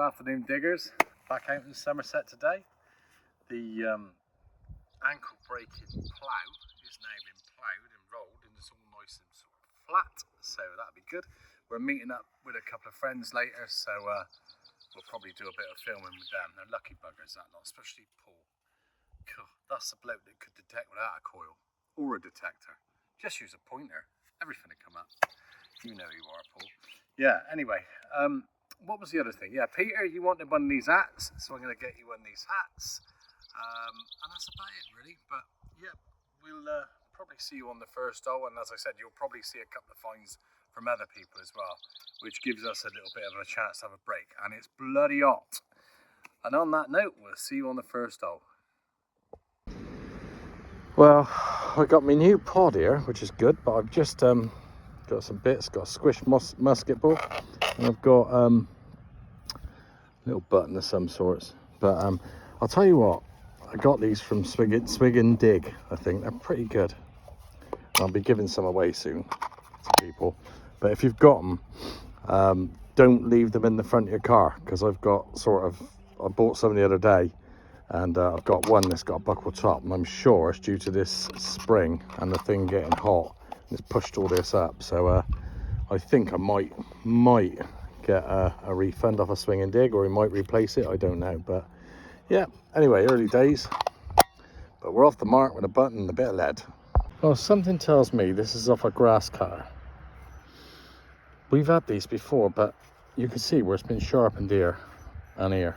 Afternoon diggers, back out in Somerset today. The ankle breaking plough is now been ploughed and rolled and it's all nice and sort of flat, so that'll be good. We're meeting up with a couple of friends later, so we'll probably do a bit of filming with them. They're lucky buggers, that lot, especially Paul. God, that's the bloke that could detect without a coil or a detector. Just use a pointer, everything will come up. You know who you are, Paul. Yeah, anyway, what was the other thing? Yeah, Peter, you wanted one of these hats, so I'm going to get you one of these hats. And that's about it, really. But yeah, we'll probably see you on the first hole. And as I said, you'll probably see a couple of finds from other people as well, which gives us a little bit of a chance to have a break. And it's bloody hot. And on that note, we'll see you on the first hole. Well, I got my new pod here, which is good, but I've just got some bits, got a squish musket ball, and I've got a little button of some sorts. But I'll tell you what, I got these from Swig and Dig, I think. They're pretty good. I'll be giving some away soon to people. But if you've got them, don't leave them in the front of your car, because I've got I bought some the other day, and I've got one that's got a buckle top, and I'm sure it's due to this spring and the thing getting hot. It's pushed all this up, so I think I might get a refund off a Swing and Dig, or he might replace it, I don't know. But yeah, anyway, early days, but we're off the mark with a button and a bit of lead. Well, something tells me this is off a grass cutter. We've had these before, but you can see where it's been sharpened here and here.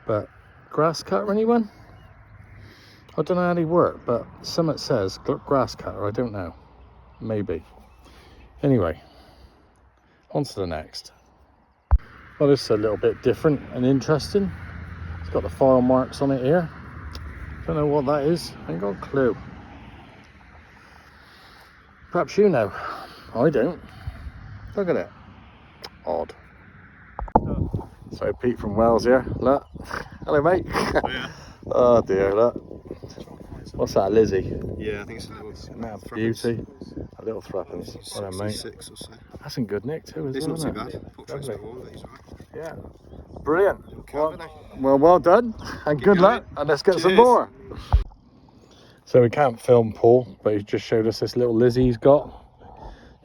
But grass cutter, anyone? I don't know how they work, but something says grass cutter, I don't know. Maybe. Anyway, on to the next. Well, this is a little bit different and interesting. It's got the file marks on it here. Don't know what that is. I ain't got a clue. Perhaps you know. I don't. Look at it. Odd. So Pete from Wales here. Look. Hello, mate. Oh, yeah. Oh dear, look. What's that, Lizzie? Yeah, I think it's a little Beauty. A little threepence. Hello, mate. 66 or so. That's in good nick too, It's isn't it? not too bad. Portrait's got all of these, right? Yeah. Brilliant. Well, Well done. And good luck. And let's get some more. So we can't film Paul, but he just showed us this little Lizzie he's got.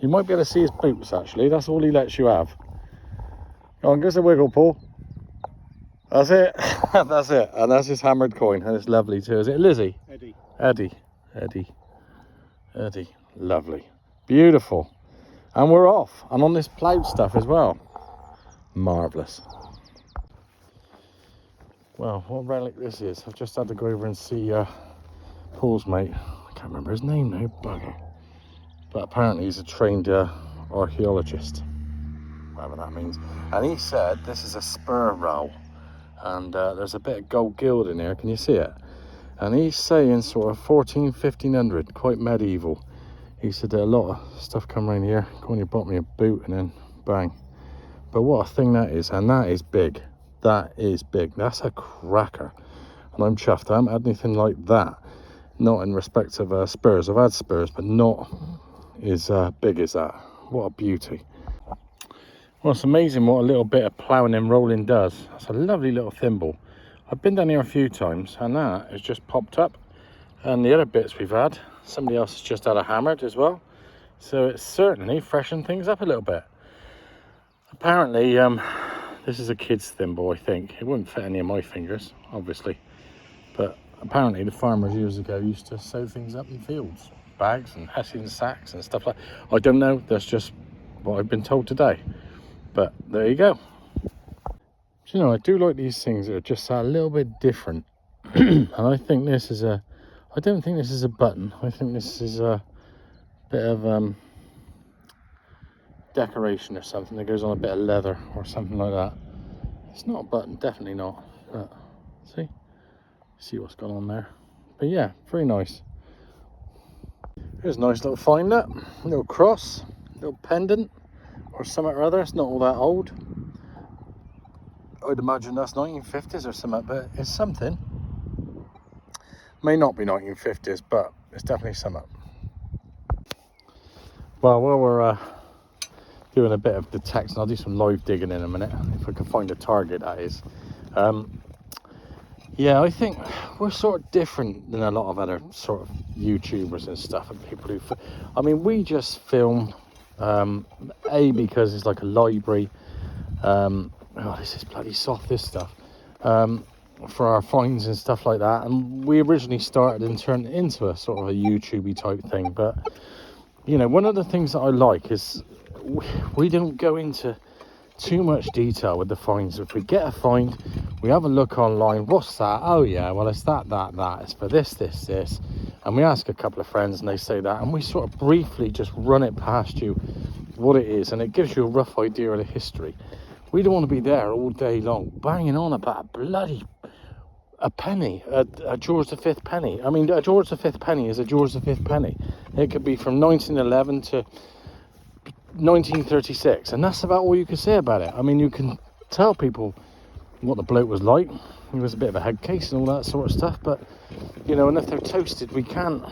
You might be able to see his boots, actually. That's all he lets you have. Go on, give us a wiggle, Paul. That's it. That's it. And that's his hammered coin. And it's lovely too. Is it Lizzie? Eddie. Lovely. Beautiful. And we're off. And on this ploughed stuff as well. Marvellous. Well, what relic this is, I've just had to go over and see Paul's mate. I can't remember his name now, bugger. But apparently he's a trained archaeologist, whatever that means. And he said this is a spur rowel. And there's a bit of gold gild in here, can you see it? And he's saying sort of 1500, quite medieval. He said a lot of stuff come around here. Go on, you bought me a boot and then bang. But what a thing that is, and that is big. That is big. That's a cracker. And I'm chuffed. I haven't had anything like that. Not in respect of spurs. I've had spurs, but not as big as that. What a beauty. Well, it's amazing what a little bit of ploughing and rolling does. That's a lovely little thimble. I've been down here a few times, and that has just popped up. And the other bits we've had, somebody else has just had a hammered as well. So it's certainly freshened things up a little bit. Apparently, this is a kid's thimble, I think. It wouldn't fit any of my fingers, obviously. But apparently the farmers years ago used to sew things up in fields. Bags and hessian sacks and stuff like that. I don't know, that's just what I've been told today. But there you go. You know, I do like these things that are just a little bit different. And I think this is I don't think this is a button. I think this is a bit of decoration or something that goes on a bit of leather or something like that. It's not a button, definitely not. But see what's going on there. But yeah, very nice. Here's a nice little find, that little cross, little pendant or something or other. It's not all that old. I'd imagine that's 1950s or something, but it's something. May not be 1950s, but it's definitely something. Well, while we're doing a bit of detection. I'll do some live digging in a minute, if I can find a target, that is. Yeah, I think we're sort of different than a lot of other sort of YouTubers and stuff, and people who, I mean, we just film, because it's like a library. Oh, this is bloody soft, this stuff, for our finds and stuff like that. And we originally started and turned it into a sort of a YouTubey type thing. But, you know, one of the things that I like is we don't go into too much detail with the finds. If we get a find, we have a look online. What's that? Oh yeah, well, it's that. It's for this, and we ask a couple of friends and they say that, and we sort of briefly just run it past you what it is, and it gives you a rough idea of the history. We don't want to be there all day long banging on about a penny, a George V penny. I mean, a George V penny is a George V penny. It could be from 1911 to 1936, and that's about all you can say about it. I mean, you can tell people what the bloke was like. He was a bit of a head case and all that sort of stuff, but, you know, and if they're toasted, you can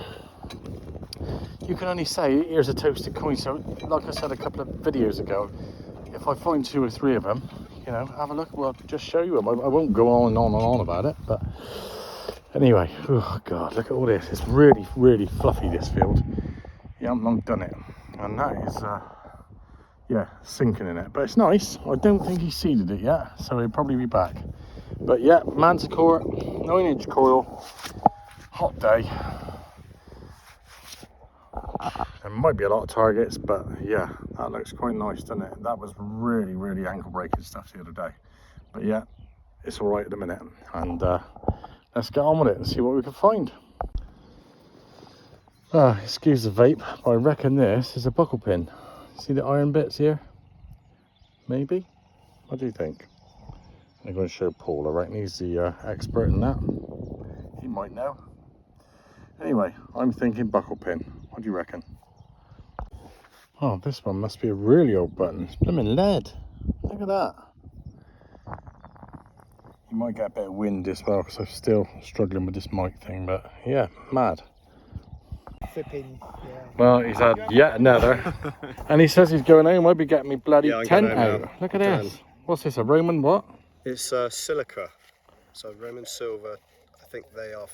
only say, here's a toasted coin. So, like I said a couple of videos ago, if I find 2 or 3 of them, you know, have a look. Well, just show you them. I won't go on and on about it, but anyway. Oh God, look at all this. It's really, really fluffy, this field. You haven't long done it, and that is yeah, sinking in it, but it's nice. I don't think he seeded it yet, so he'll probably be back. But yeah, Manticore, 9-inch coil, hot day. There might be a lot of targets, but yeah, that looks quite nice, doesn't it? That was really, really ankle breaking stuff the other day. But yeah, it's all right at the minute, and let's get on with it and see what we can find. Excuse the vape, but I reckon this is a buckle pin. See the iron bits here? Maybe? What do you think? I'm going to show Paul. I reckon he's the expert in that. He might know. Anyway, I'm thinking buckle pin. What do you reckon? Oh, this one must be a really old button. It's blooming lead. Look at that. You might get a bit of wind as well, because I'm still struggling with this mic thing, but yeah, mad. Flipping, yeah. Well, he's had yet another, and he says he's going home. I'll be getting me bloody I'm tent going home out. now. Look at Done. this. What's this, a Roman what? It's siliqua, so Roman silver. I think they are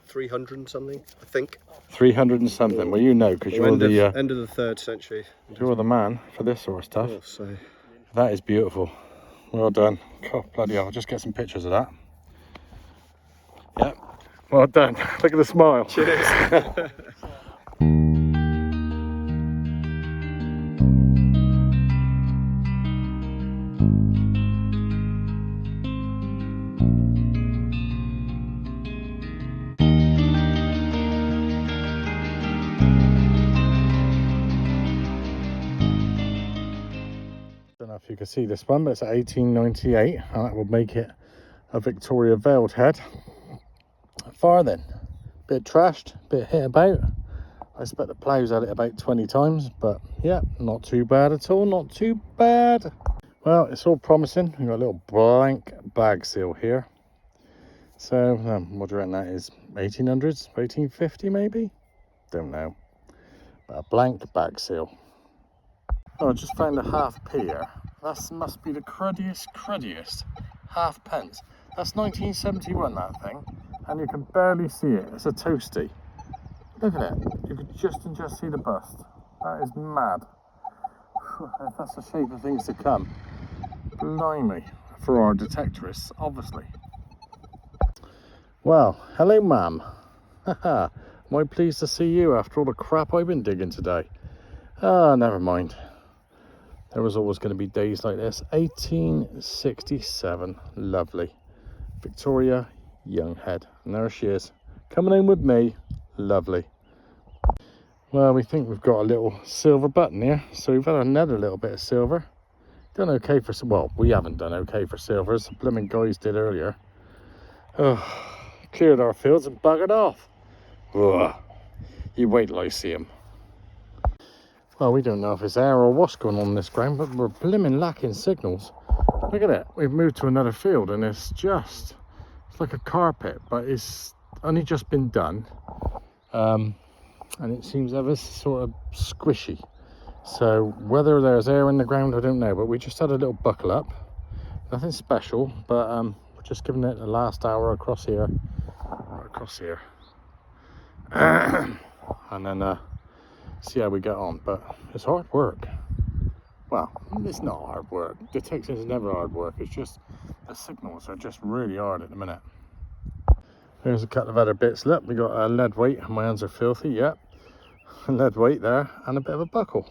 300 and something. I think 300 and something. Well, you know, because you're end the of the 3rd century. you're the man for this sort of stuff. Oh, so That is beautiful. Well done. God, bloody hell. I'll just get some pictures of that. Yep. Well done. Look at the smile. cheers. Don't know if you can see this one, but it's 1898, and that will make it a Victoria veiled head. Farthing. Bit trashed, bit hit about. I expect the ploughs at it about 20 times, but yeah, not too bad at all, not too bad. Well, it's all promising. We've got a little blank bag seal here. So, what do you reckon that is? 1800s, 1850 maybe? Don't know. But a blank bag seal. Oh, I just found a half p here. That must be the cruddiest half pence. That's 1971, that thing. And you can barely see it. It's a toasty. Look at it. You could just see the bust. That is mad. If that's the shape of things to come. Blimey. For our detectorists, obviously. Well, hello, ma'am. Haha. Am I pleased to see you after all the crap I've been digging today? Ah, never mind. There was always going to be days like this. 1867. Lovely. Victoria Younghead. And there she is. Coming in with me. Lovely. Well, we think we've got a little silver button here. So we've had another little bit of silver. Done okay for... Well, we haven't done okay for silver. As the blooming guys did earlier. Oh, cleared our fields and buggered off. Ugh. You wait till I see him. Well, we don't know if it's air or what's going on this ground, but we're blimmin' lacking signals. Look at it. We've moved to another field and it's like a carpet, but it's only just been done. And it seems ever sort of squishy. So whether there's air in the ground, I don't know, but we just had a little buckle up. Nothing special, but we're just giving it the last hour across here, right across here. And then see how we get on. But it's hard work. Well, it's not hard work. Detection is never hard work. It's just the signals are just really hard at the minute. There's a couple of other bits. Look, we got a lead weight. My hands are filthy. Yep, a lead weight there, and a bit of a buckle.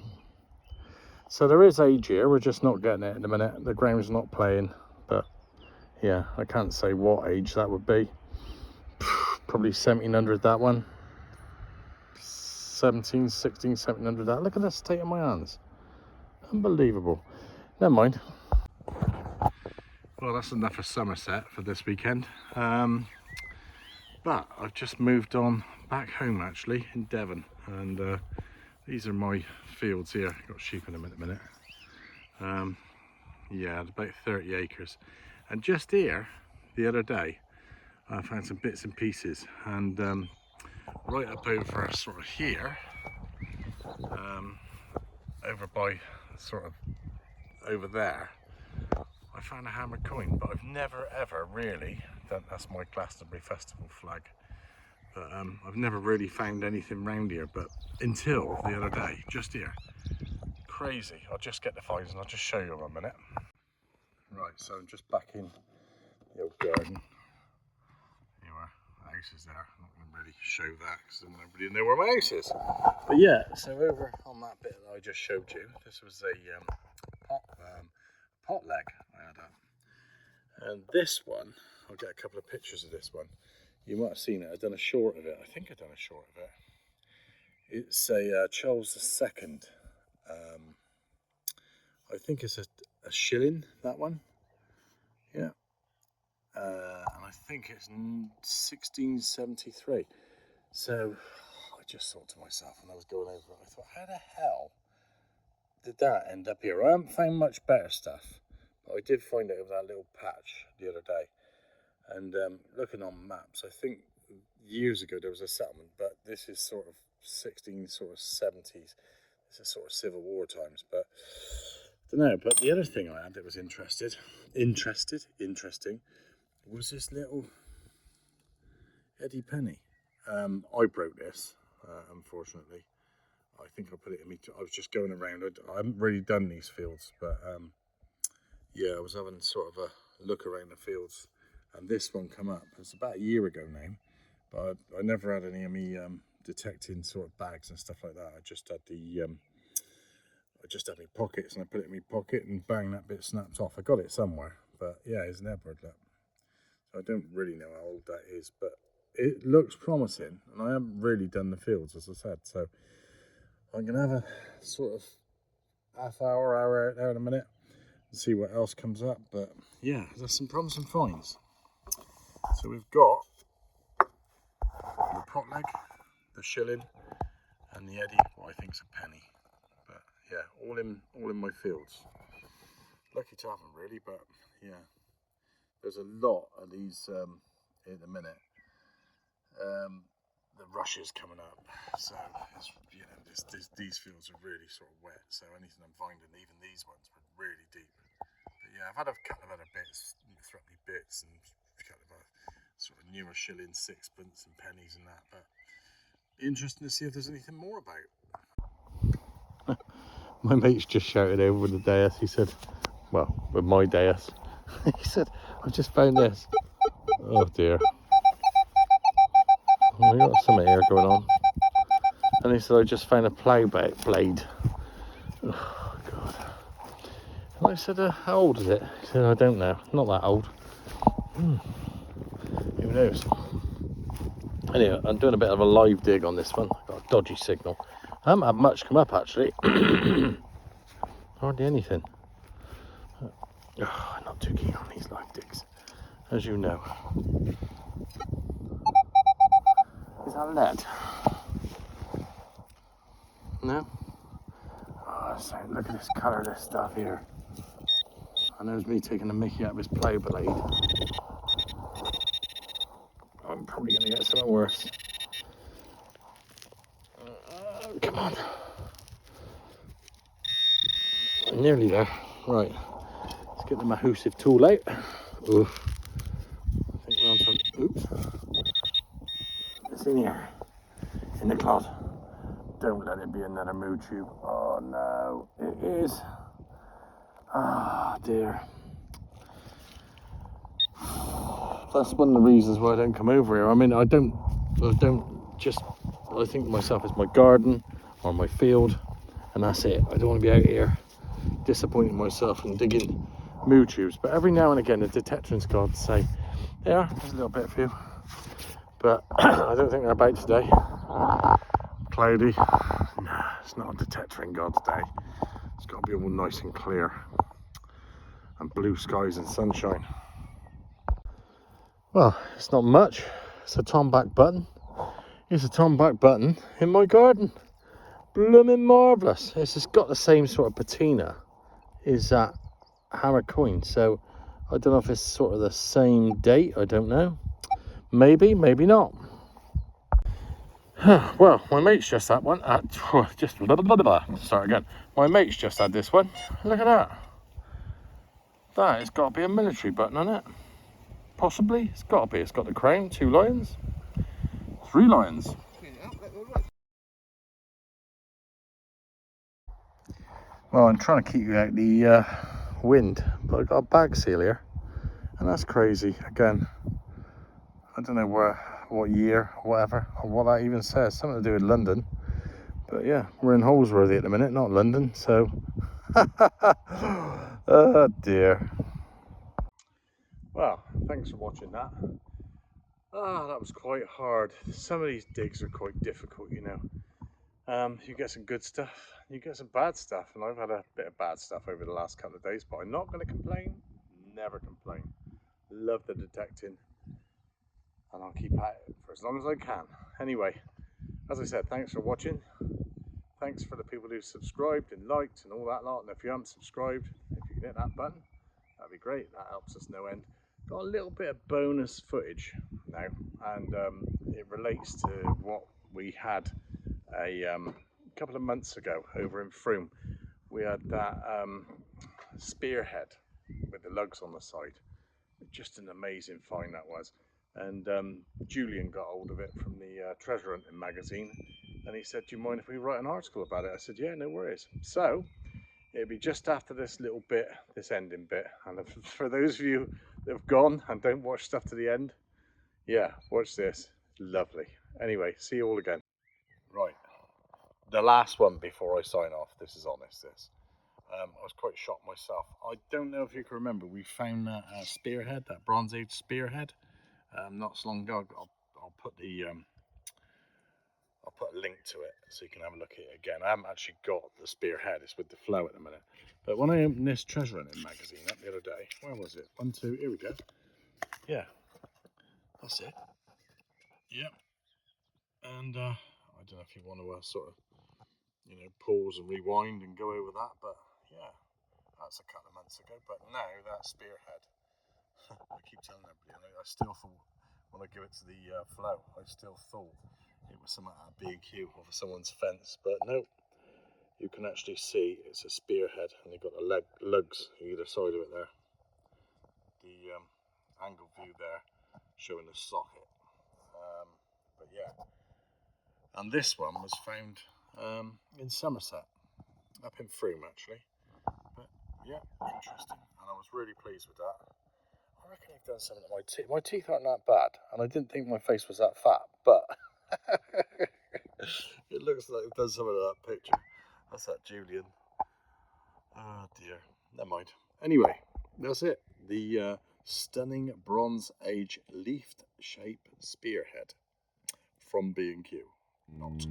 So there is age here. We're just not getting it at the minute. The ground's not playing. But yeah, I can't say what age that would be. Probably 1700 that one. 16, 1700 that. Look at the state of my hands. Unbelievable. Never mind. Well, that's enough for Somerset for this weekend. But I've just moved on back home actually in Devon, and these are my fields here. I've got sheep in them at the minute. Yeah, it's about 30 acres. And just here, the other day, I found some bits and pieces, and right up over sort of here, over by sort of over there, I found a hammered coin, but I've never ever really done, that's my Glastonbury Festival flag, but I've never really found anything round here, but until the other day, just here. Crazy. I'll just get the finds and I'll just show you in a minute. Right, so I'm just back in the old garden. Here are the house is there. I'm not going to really show that because I don't really know where my house is. But yeah, so over on that bit that I just showed you, this was a pot leg I had up. And this one, I'll get a couple of pictures of this one. You might have seen it. I've done a short of it. I think I've done a short of it. It's a Charles II. I think it's a shilling, that one. Yeah. And I think it's 1673. So I just thought to myself when I was going over it, I thought, how the hell did that end up here? I haven't found much better stuff, but I did find it over that little patch the other day. And looking on maps, I think years ago there was a settlement, but this is sort of 70s. This is sort of Civil War times, but I don't know. But the other thing I had that was interesting, was this little Eddie Penny. I broke this, unfortunately. I think I put it in me. I was just going around. I haven't really done these fields, but yeah, I was having sort of a look around the fields, and this one come up. It's about a year ago now, but I never had any of me detecting sort of bags and stuff like that. I just had my pockets, and I put it in my pocket, and bang, that bit snapped off. I got it somewhere, but yeah, it's an Edward. Look. So I don't really know how old that is, but it looks promising, and I haven't really done the fields, as I said, so I'm going to have a sort of hour out there in a minute and see what else comes up. But yeah, there's some promising finds. So we've got the pot leg, the shilling, and the Eddie, what I think's a penny. But yeah, all in my fields. Lucky to have them really, but yeah, there's a lot of these in a minute. The rush is coming up, so it's, you know, these fields are really sort of wet, so anything I'm finding, even these ones, were really deep. But yeah, I've had a couple of other bits, threepenny bits, and a couple of sort of newer shillings, sixpence, and pennies and that, but interesting to see if there's anything more about. My mate's just shouted over with the dais. He said, well, with my dais, he said, I've just found this. Oh dear. We got something here going on. And he said, I just found a plough blade. Oh, God. And I said, how old is it? He said, I don't know. Not that old. Who knows? Anyway, I'm doing a bit of a live dig on this one. Got a dodgy signal. I haven't had much come up, actually. Hardly anything. Oh, I'm not too keen on these live digs, as you know. Is that lead? No? Oh, so look at this colour of this stuff here. I know it's me taking the mickey out of his plough blade. I'm probably going to get something worse. Come on. Nearly there. Right, let's get the mahusive tool out. Oof. I think we're on to, oops. It's in here, in the cloth. Don't let it be another moo tube. Oh no, it is. Ah, dear. That's one of the reasons why I don't come over here. I mean, I think to myself, it's my garden or my field, and that's it. I don't want to be out here disappointing myself and digging moo tubes. But every now and again, the detectorants gods say, yeah, there's a little bit for you. But I don't think they're about today. Cloudy. Nah, it's not a detectoring god's day. It's got to be all nice and clear. And blue skies and sunshine. Well, it's not much. It's a tom back button. It's a tom back button in my garden. Blooming marvellous. It's just got the same sort of patina as that hammer coin. So I don't know if it's sort of the same date. I don't know. Maybe, maybe not. Well, my mate's just had one. Start again. My mate's just had this one. Look at that. That has got to be a military button on it. Possibly. It's got to be. It's got the crown, 2 lions, 3 lions. Well, I'm trying to keep you out the wind, but I've got a bag seal here, and that's crazy. Again, I don't know what year, whatever, or what that even says. Something to do with London. But yeah, we're in Holsworthy at the minute, not London, so... Oh dear. Well, thanks for watching that. That was quite hard. Some of these digs are quite difficult, you know. You get some good stuff, you get some bad stuff, and I've had a bit of bad stuff over the last couple of days, but I'm not going to complain. Never complain. Love the detecting, and I'll keep at it for as long as I can. Anyway, as I said, thanks for watching. Thanks for the people who subscribed and liked and all that lot. And if you haven't subscribed, if you can hit that button, that'd be great. That helps us no end. Got a little bit of bonus footage now, and it relates to what we had a couple of months ago over in Froome. We had that spearhead with the lugs on the side. Just an amazing find that was. And Julian got hold of it from the treasure hunting magazine, and he said, do you mind if we write an article about it? I said, yeah, no worries. So it'll be just after this little bit, this ending bit. And for those of you that have gone and don't watch stuff to the end, yeah, watch this. Lovely. Anyway, see you all again. Right, the last one before I sign off. This is honest, this. I was quite shocked myself. I don't know if you can remember, we found that spearhead, that Bronze Age spearhead, not so long ago. I'll put a link to it so you can have a look at it again. I haven't actually got the spearhead, it's with the flow at the minute. But when I opened this treasure hunting magazine up the other day, where was it? 1, 2, here we go. Yeah, that's it. Yep. And I don't know if you want to sort of, you know, pause and rewind and go over that, but yeah, that's a couple of months ago. But now that spearhead, I keep telling everybody, I still thought, when I give it to the flow, I still thought it was some B&Q off of someone's fence, but no, you can actually see it's a spearhead, and they've got the lugs either side of it there. The angle view there showing the socket. But yeah, and this one was found in Somerset, up in Froome actually. But yeah, interesting, and I was really pleased with that. I reckon I've done something to my teeth. My teeth aren't that bad, and I didn't think my face was that fat, but it looks like I've done something to that picture. That's that Julian. Oh dear, never mind. Anyway, that's it. The stunning Bronze Age leafed shape spearhead from B&Q. Not